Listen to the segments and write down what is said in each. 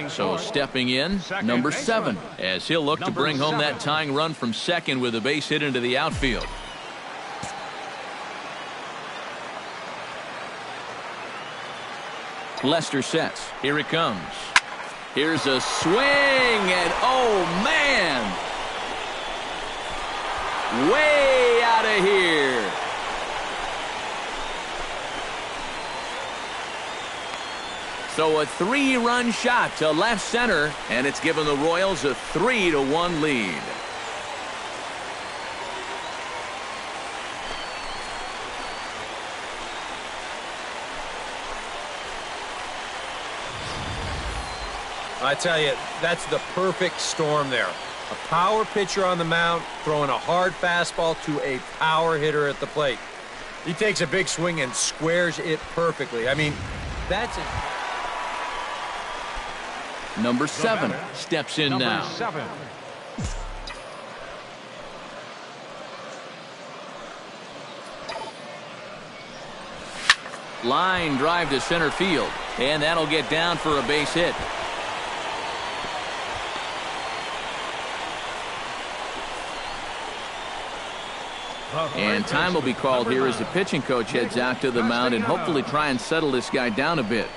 So stepping in, number 7, as he'll look to bring home that tying run from second with a base hit into the outfield. Lester sets. Here it comes. Here's a swing, and oh man! Way out of here. So a 3-run shot to left center, and it's given the Royals a 3-1 lead. I tell you, that's the perfect storm there. A power pitcher on the mound throwing a hard fastball to a power hitter at the plate. He takes a big swing and squares it perfectly. I mean, that's it. Number 7 steps in now. Line drive to center field, and that'll get down for a base hit. And time will be called here as the pitching coach heads out to the mound and hopefully try and settle this guy down a bit.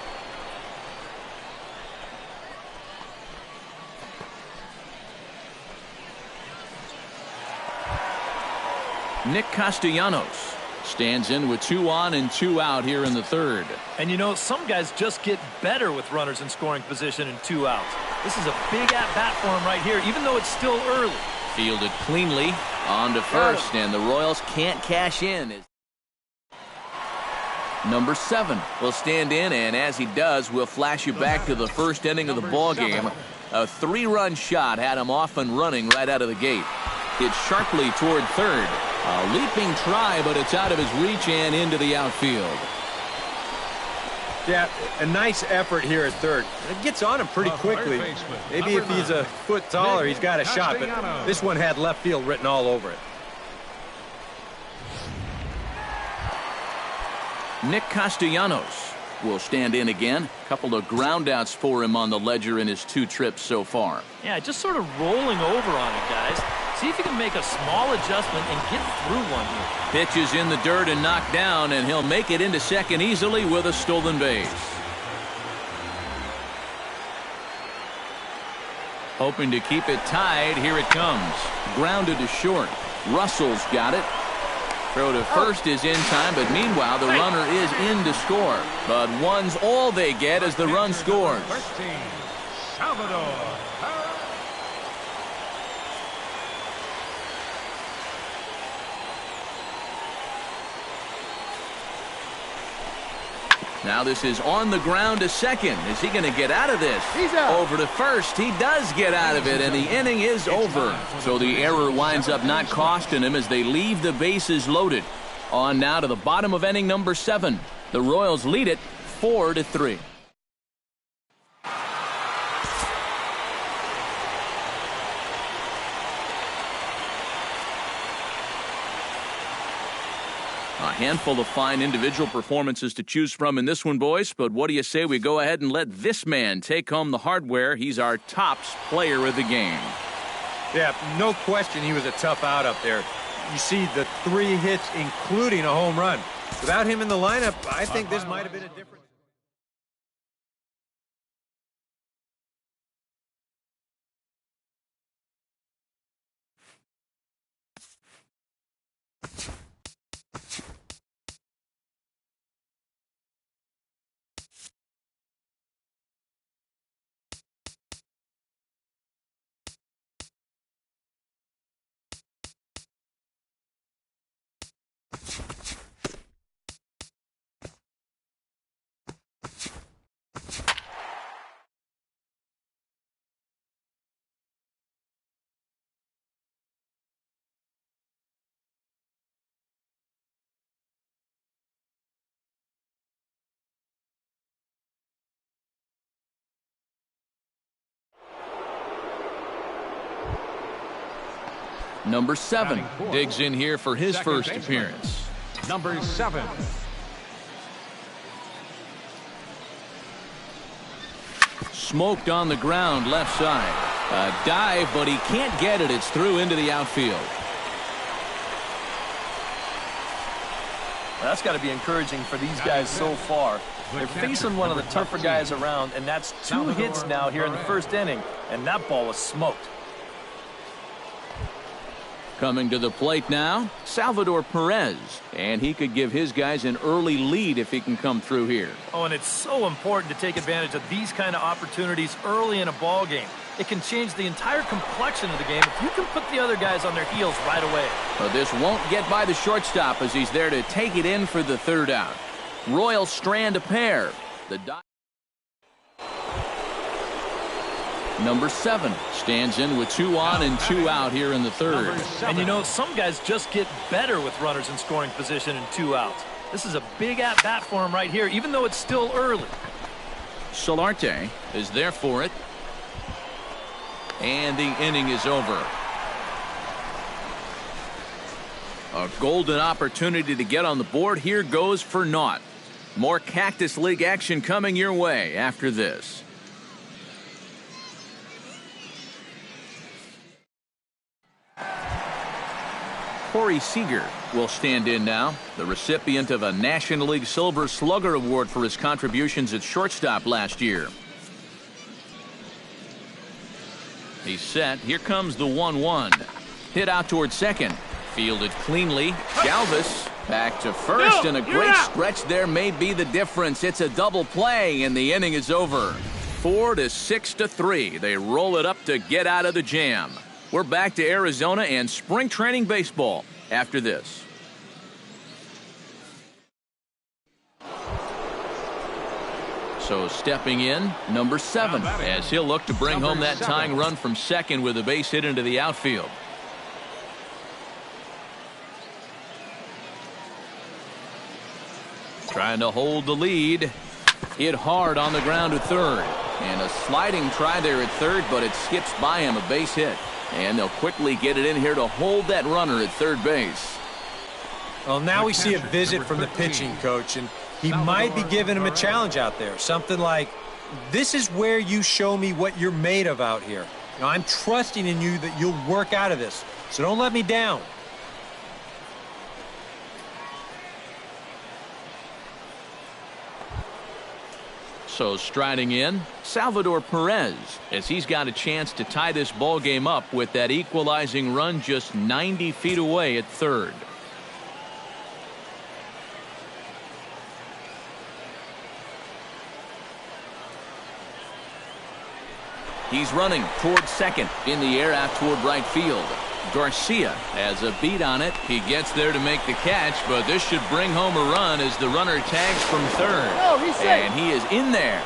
Nick Castellanos stands in with 2 on and 2 out here in the third. And you know, some guys just get better with runners in scoring position and 2 outs. This is a big at-bat for him right here, even though it's still early. Fielded cleanly on to first, and the Royals can't cash in. Number 7 will stand in, and as he does, we'll flash you back to the first inning of the ball game. A 3-run shot had him off and running right out of the gate. Hit sharply toward third. A leaping try, but it's out of his reach and into the outfield. Yeah, a nice effort here at third. It gets on him pretty quickly. Maybe if he's a foot taller, he's got a shot, but this one had left field written all over it. Nick Castellanos will stand in again. A couple of groundouts for him on the ledger in his 2 trips so far. Yeah, just sort of rolling over on it, guys. See if you can make a small adjustment and get through one here. Pitch is in the dirt and knocked down, and he'll make it into second easily with a stolen base. Hoping to keep it tied. Here it comes. Grounded to short. Russell's got it. Throw to first is in time, but meanwhile the runner is in to score. But one's all they get as the run scores. Salvador. Now this is on the ground to second. Is he going to get out of this? He's out. Over to first. He does get out of it, and the inning is over. So the error winds up not costing him as they leave the bases loaded. On now to the bottom of inning number 7. The Royals lead it 4-3. A handful of fine individual performances to choose from in this one, boys. But what do you say we go ahead and let this man take home the hardware? He's our tops player of the game. Yeah, no question he was a tough out up there. You see the 3 hits, including a home run. Without him in the lineup, I think this might have been a different... Number 7 digs in here for his first appearance. Number 7. smoked on the ground left side. A dive, but he can't get it. It's through into the outfield. Well, that's got to be encouraging for these guys so far. They're facing one of the tougher guys around, and that's 2 hits now here in the first inning, and that ball was smoked. Coming to the plate now, Salvador Perez, and he could give his guys an early lead if he can come through here. Oh, and it's so important to take advantage of these kind of opportunities early in a ball game. It can change the entire complexion of the game if you can put the other guys on their heels right away. But this won't get by the shortstop as he's there to take it in for the third out. Royals strand a pair. Number 7 stands in with 2 on and 2 out here in the third. And you know, some guys just get better with runners in scoring position and 2 outs. This is a big at-bat for him right here, even though it's still early. Solarte is there for it. And the inning is over. A golden opportunity to get on the board. Here goes for naught. More Cactus League action coming your way after this. Corey Seager will stand in now, the recipient of a National League Silver Slugger Award for his contributions at shortstop last year. He's set. Here comes the 1-1. Hit out toward second. Fielded cleanly. Galvis back to first, and a great stretch there may be the difference. It's a double play, and the inning is over. 4-6-3. They roll it up to get out of the jam. We're back to Arizona and spring training baseball after this. So stepping in, number 7, as he'll look to bring home that tying run from second with a base hit into the outfield. Trying to hold the lead. Hit hard on the ground to third. And a sliding try there at third, but it skips by him, a base hit. And they'll quickly get it in here to hold that runner at third base. Well, now we see a visit from the pitching coach, and he might be giving him a challenge out there. Something like, this is where you show me what you're made of out here. You know, I'm trusting in you that you'll work out of this, so don't let me down. So striding in, Salvador Perez, as he's got a chance to tie this ball game up with that equalizing run just 90 feet away at third. He's running toward second, in the air out toward right field. Garcia has a beat on it. He gets there to make the catch, but this should bring home a run as the runner tags from third. And he is in there.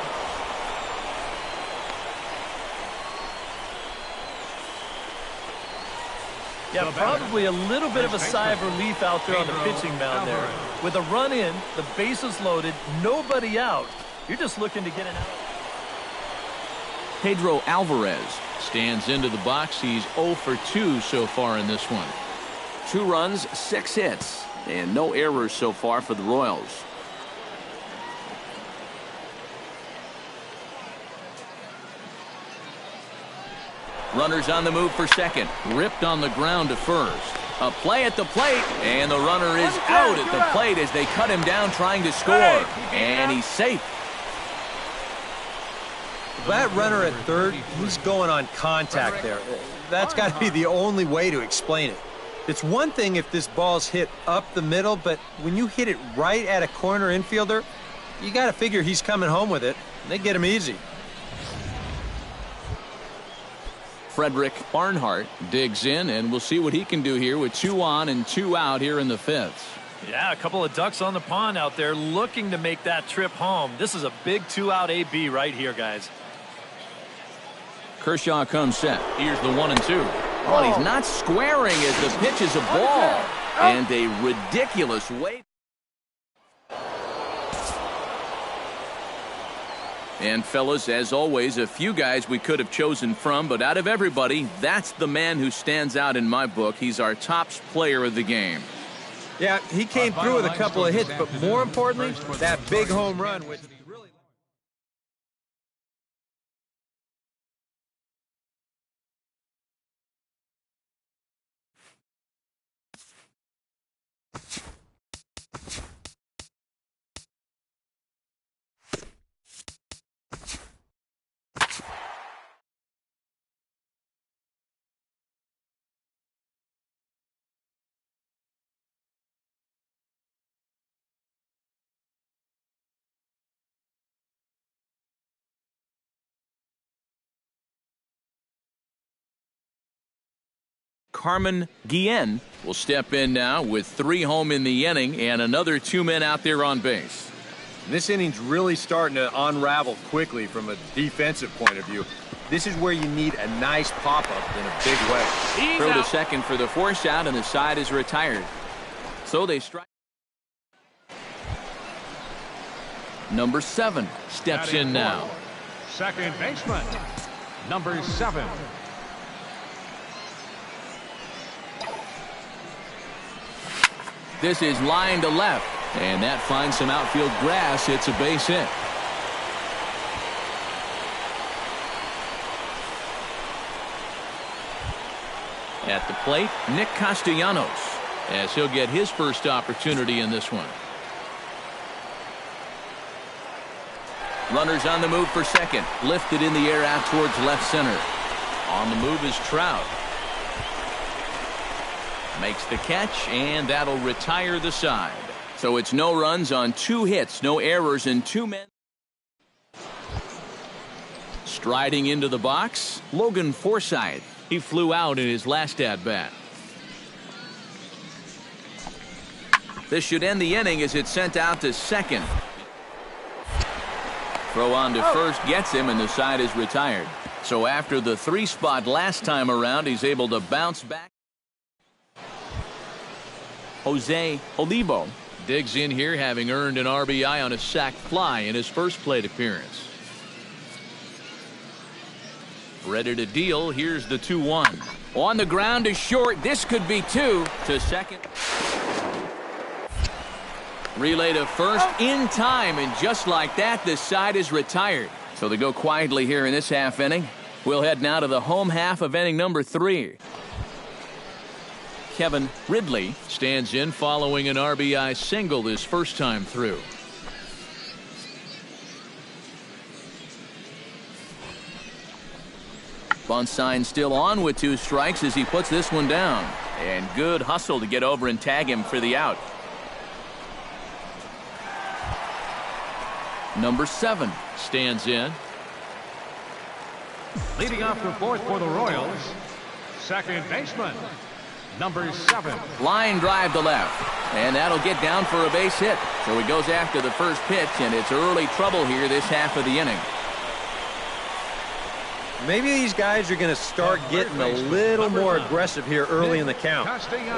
Yeah, probably a little bit of a sigh of relief out there on the pitching mound there. With a run in, the bases loaded, nobody out. You're just looking to get an out. Pedro Alvarez stands into the box. He's 0 for 2 so far in this one. 2 runs, 6 hits, and no errors so far for the Royals. Runners on the move for second. Ripped on the ground to first. A play at the plate, and the runner is out at the plate as they cut him down trying to score. And he's safe. That runner at third, he's going on contact there. That's got to be the only way to explain it. It's one thing if this ball's hit up the middle, but when you hit it right at a corner infielder, you got to figure he's coming home with it. They get him easy. Frederick Barnhart digs in, and we'll see what he can do here with 2 on and 2 out here in the 5th. Yeah, a couple of ducks on the pond out there looking to make that trip home. This is a big 2-out AB right here, guys. Kershaw comes set. Here's the 1 and 2. Oh, and he's not squaring as the pitch is a ball. And a ridiculous way. And fellas, as always, a few guys we could have chosen from, but out of everybody, that's the man who stands out in my book. He's our top player of the game. Yeah, he came through with a couple of hits, but more importantly, that big home run. Carmen Guillen will step in now with 3 home in the inning and another 2 men out there on base. This inning's really starting to unravel quickly from a defensive point of view. This is where you need a nice pop-up in a big way. Throw to second for the force out, and the side is retired. So they strike. Number 7 steps in now. Second baseman, number 7. This is line to left, and that finds some outfield grass. It's a base hit. At the plate, Nick Castellanos, as he'll get his first opportunity in this one. Runners on the move for second. Lifted in the air out towards left center. On the move is Trout. Makes the catch, and that'll retire the side. So it's no runs on 2 hits, no errors, and 2 men. Striding into the box, Logan Forsythe. He flew out in his last at-bat. This should end the inning as it's sent out to second. Throw on to first gets him, and the side is retired. So after the 3 spot last time around, he's able to bounce back. Jose Olivo digs in here, having earned an RBI on a sac fly in his first plate appearance. Ready to deal. Here's the 2-1. On the ground to short. This could be 2 to second. Relay to first in time, and just like that, the side is retired. So they go quietly here in this half inning. We'll head now to the home half of inning number 3. Kevin Ridley stands in following an RBI single this first time through. Bunt sign still on with 2 strikes as he puts this one down. And good hustle to get over and tag him for the out. Number 7 stands in. Leading off the 4th for the Royals, second baseman, number 7. Line drive to left, and that'll get down for a base hit. So he goes after the first pitch, and it's early trouble here this half of the inning. Maybe these guys are going to start getting a little more aggressive here early in the count.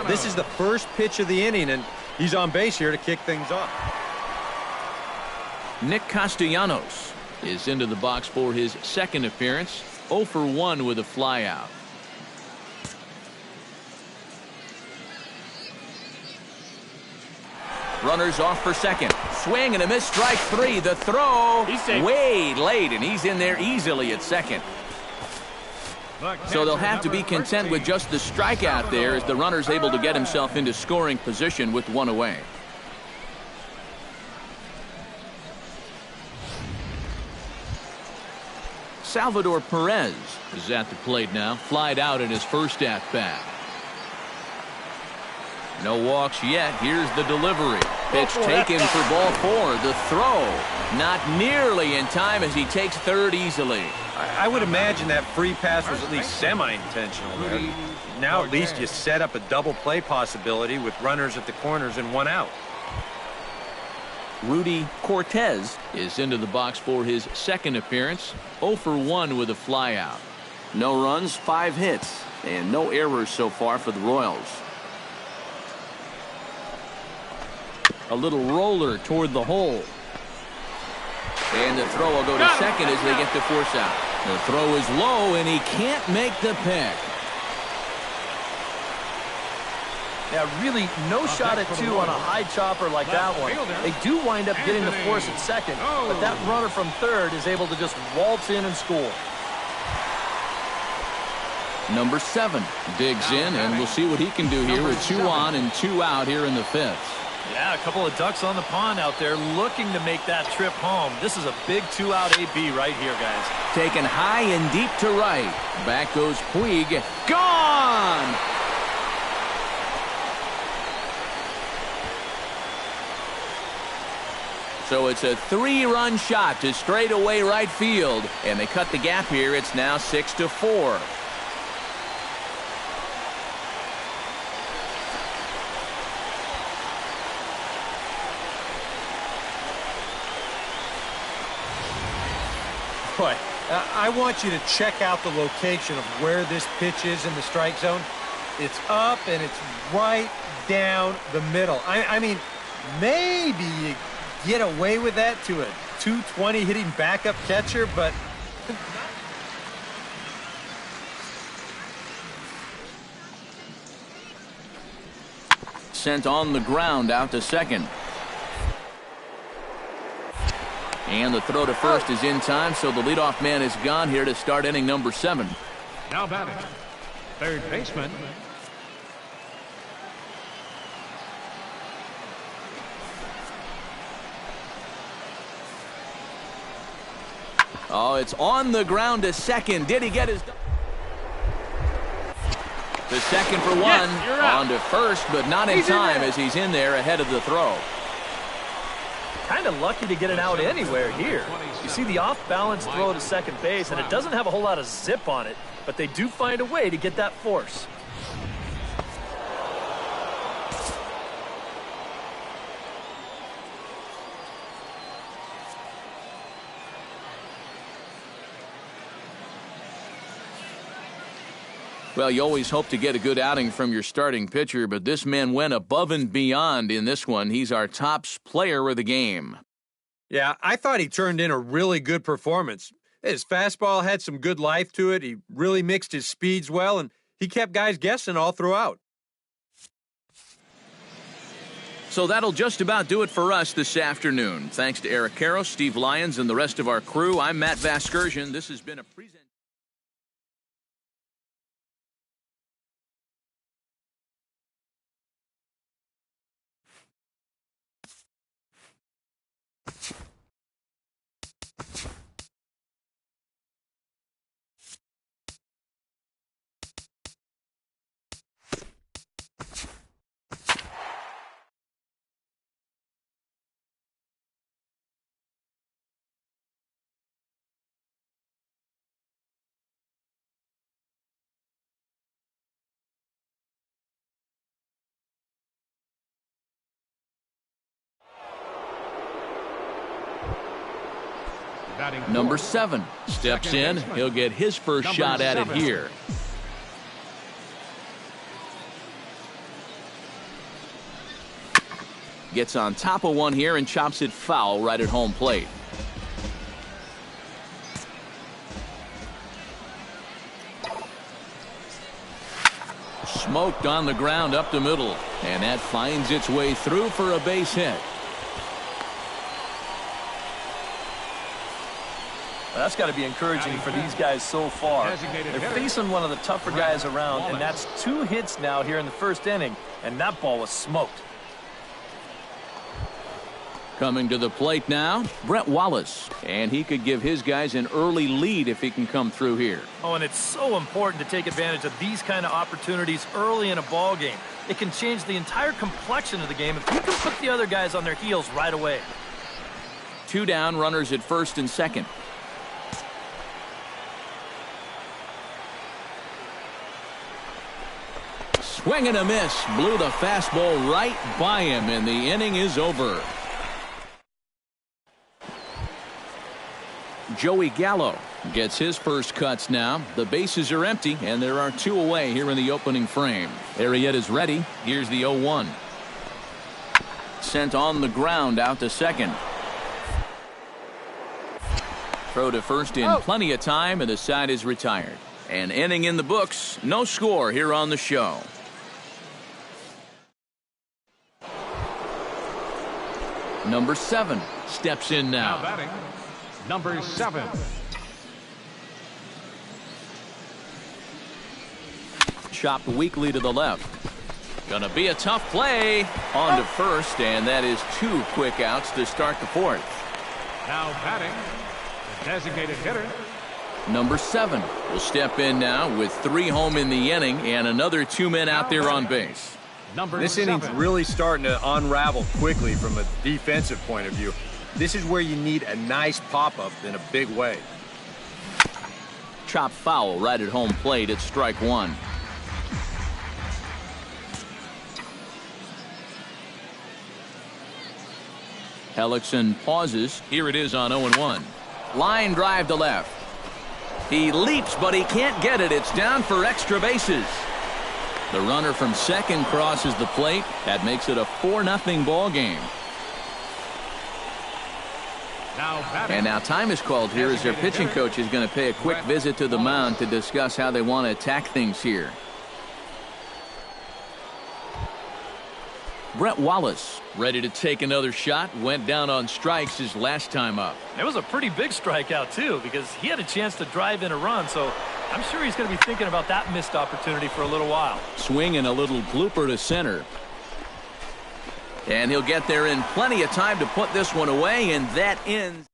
This is the first pitch of the inning, and he's on base here to kick things off. Nick Castellanos is into the box for his second appearance. 0 for 1 with a flyout. Runners off for second. Swing and a miss, strike 3. The throw way late, and he's in there easily at second. So they'll have to be content with just the strikeout there as the runner's able to get himself into scoring position with 1 away. Salvador Perez is at the plate now, flied out in his first at-bat. No walks yet. Here's the delivery. Pitch taken for ball 4. The throw not nearly in time as he takes third easily. I would imagine that free pass was at least semi-intentional there. Now at least you set up a double play possibility with runners at the corners and 1 out. Rudy Cortez is into the box for his second appearance. 0 for 1 with a flyout. No runs, 5 hits, and no errors so far for the Royals. A little roller toward the hole. And the throw will go to second as they get the force out. The throw is low, and he can't make the pick. Yeah, really no shot at 2 on a high chopper like that one. They do wind up getting the force at second, but that runner from third is able to just waltz in and score. Number 7 digs in, and we'll see what he can do here with 2 on and 2 out here in the 5th. Yeah, a couple of ducks on the pond out there looking to make that trip home. This is a big 2-out AB right here, guys. Taken high and deep to right. Back goes Puig. Gone! So it's a 3-run shot to straightaway right field, and they cut the gap here. It's now 6-4. Boy, I want you to check out the location of where this pitch is in the strike zone. It's up and it's right down the middle. I mean, maybe you get away with that to a 220 hitting backup catcher, but sent on the ground out to second. And the throw to first is in time, so the leadoff man is gone here to start inning number 7. Now batting, third baseman. Oh, it's on the ground to second. Did he get his... The second for one. Yes, on to first, but not in time as he's in there ahead of the throw. Kind of lucky to get it out anywhere here. You see the off-balance throw to second base, and it doesn't have a whole lot of zip on it, but they do find a way to get that force. Well, you always hope to get a good outing from your starting pitcher, but this man went above and beyond in this one. He's our top player of the game. yeah, I thought he turned in a really good performance. His fastball had some good life to it. He really mixed his speeds well, and he kept guys guessing all throughout. So that'll just about do it for us this afternoon. Thanks to Eric Karros, Steve Lyons, and the rest of our crew. I'm Matt Vasgersian. This has been a presentation. Number 7 steps in. He'll get his first shot at it here. Gets on top of one here and chops it foul right at home plate. Smoked on the ground up the middle, and that finds its way through for a base hit. That's got to be encouraging for these guys so far. They're facing one of the tougher guys around, and that's 2 hits now here in the first inning, and that ball was smoked. Coming to the plate now, Brett Wallace. And he could give his guys an early lead if he can come through here. Oh, and it's so important to take advantage of these kind of opportunities early in a ball game. It can change the entire complexion of the game if you can put the other guys on their heels right away. 2 down, runners at first and second. Swing and a miss. Blew the fastball right by him, and the inning is over. Joey Gallo gets his first cuts now. The bases are empty, and there are 2 away here in the opening frame. Arrieta's ready. Here's the 0-1. Sent on the ground out to second. Throw to first in plenty of time, and the side is retired. An inning in the books. No score here on the show. Number 7 steps in now. Now batting, number 7. Chopped weakly to the left. Gonna be a tough play. On to first, and that is 2 quick outs to start the 4th. Now batting, the designated hitter, Number 7 will step in now with 3 home in the inning and another 2 men out there on base. This inning's really starting to unravel quickly from a defensive point of view. This is where you need a nice pop-up in a big way. Chop foul right at home plate at strike 1. Hellickson pauses. Here it is on 0-1. Line drive to left. He leaps, but he can't get it. It's down for extra bases. The runner from second crosses the plate. That makes it a 4-0 ball game. And now time is called here as their pitching coach is going to pay a quick visit to the mound to discuss how they want to attack things here. Brett Wallace ready to take another shot. Went down on strikes his last time up. It was a pretty big strikeout too, because he had a chance to drive in a run, so I'm sure he's going to be thinking about that missed opportunity for a little while. Swing and a little blooper to center. And he'll get there in plenty of time to put this one away, and that ends.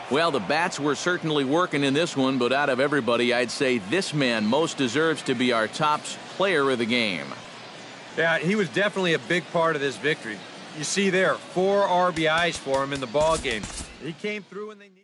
Well, the bats were certainly working in this one, but out of everybody, I'd say this man most deserves to be our top player of the game. Yeah, he was definitely a big part of this victory. You see there, 4 RBIs for him in the ball game. He came through when they needed.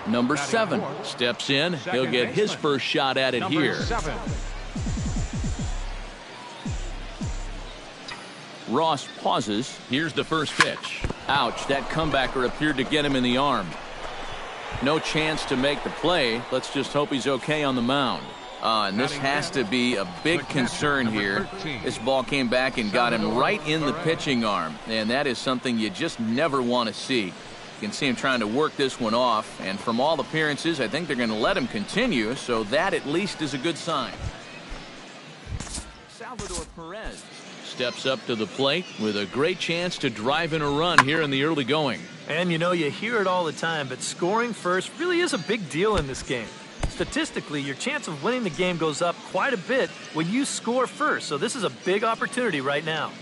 Number 7 steps in. He'll get his first shot at it here. Ross pauses. Here's the first pitch. Ouch, that comebacker appeared to get him in the arm. No chance to make the play. Let's just hope he's okay on the mound. And this has to be a big concern here. This ball came back and got him right in the pitching arm, and that is something you just never want to see. You can see him trying to work this one off, and from all appearances, I think they're going to let him continue, so that at least is a good sign. Salvador Perez steps up to the plate with a great chance to drive in a run here in the early going. And you know, you hear it all the time, but scoring first really is a big deal in this game. Statistically, your chance of winning the game goes up quite a bit when you score first, so this is a big opportunity right now.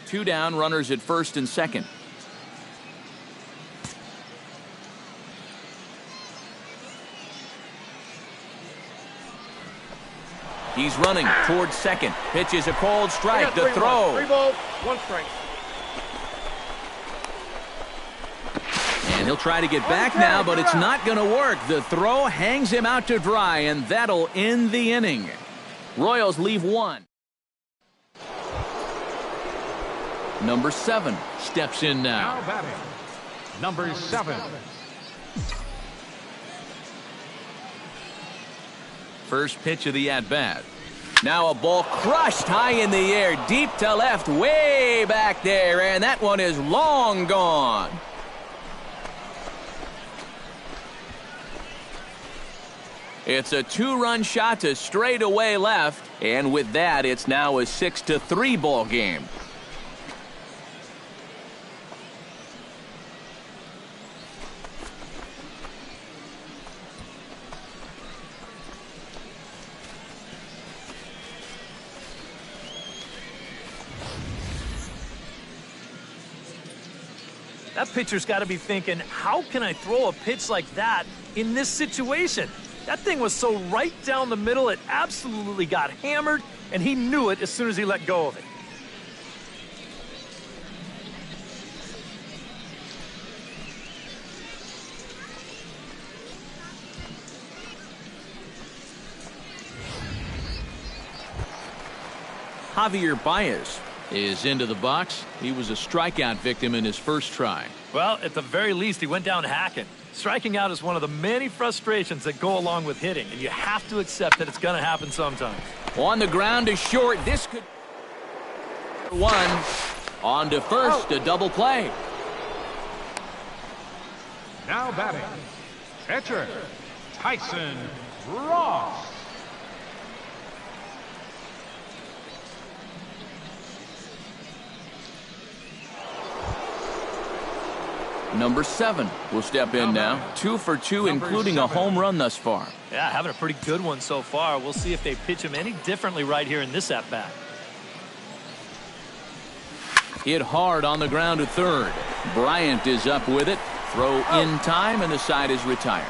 Two down, runners at first and second. He's running towards second. Pitch is a cold strike. The throw. 3 balls, 1 strike. And he'll try to get back now, but it's not going to work. The throw hangs him out to dry, and that'll end the inning. Royals leave 1. Number 7 steps in now. Now batting, number 7. First pitch of the at-bat. Now a ball crushed high in the air, deep to left, way back there, and that one is long gone. It's a 2-run shot to straightaway left, and with that, it's now a 6-3 ball game. That pitcher's got to be thinking, how can I throw a pitch like that in this situation? That thing was so right down the middle, it absolutely got hammered, and he knew it as soon as he let go of it. Javier Baez is into the box. He was a strikeout victim in his first try. Well, at the very least, he went down hacking. Striking out is one of the many frustrations that go along with hitting, and you have to accept that it's going to happen sometimes. On the ground is short. This could... One. On to first, a double play. Now batting, catcher, Tyson Ross. Number 7 will step in now. 2 for 2, including a home run thus far. Yeah, having a pretty good one so far. We'll see if they pitch him any differently right here in this at-bat. Hit hard on the ground to third. Bryant is up with it. Throw in time, and the side is retired.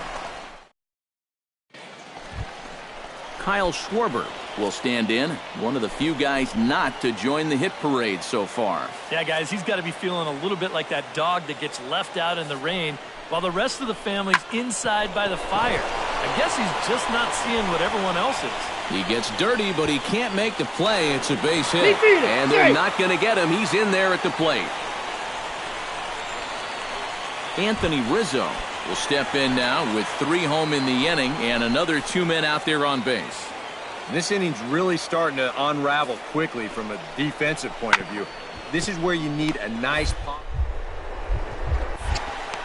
Kyle Schwarber will stand in. One of the few guys not to join the hit parade so far. Yeah, guys, he's got to be feeling a little bit like that dog that gets left out in the rain while the rest of the family's inside by the fire. I guess he's just not seeing what everyone else is. He gets dirty, but he can't make the play. It's a base hit, and they're not going to get him. He's in there at the plate. Anthony Rizzo will step in now with 3 home in the inning and another 2 men out there on base. This inning's really starting to unravel quickly from a defensive point of view. This is where you need a nice pop.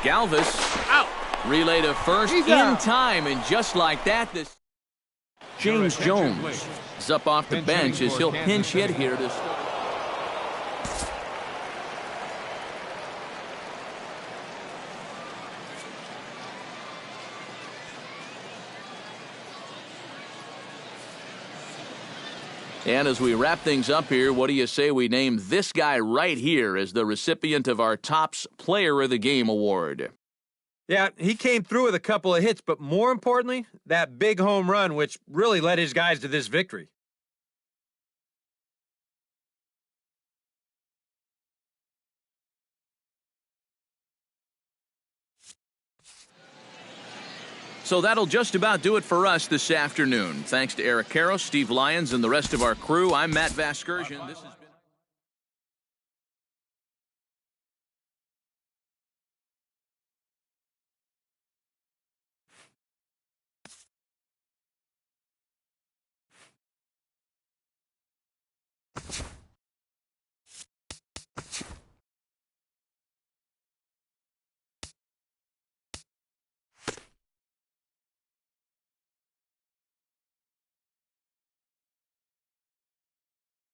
Galvis out. Relay to first in time, and just like that, this James Jones is up off the bench as he'll pinch hit here to start. And as we wrap things up here, what do you say we name this guy right here as the recipient of our Topps Player of the Game award? Yeah, he came through with a couple of hits, but more importantly, that big home run, which really led his guys to this victory. So that'll just about do it for us this afternoon. Thanks to Eric Karros, Steve Lyons, and the rest of our crew. I'm Matt Vasgersian. This is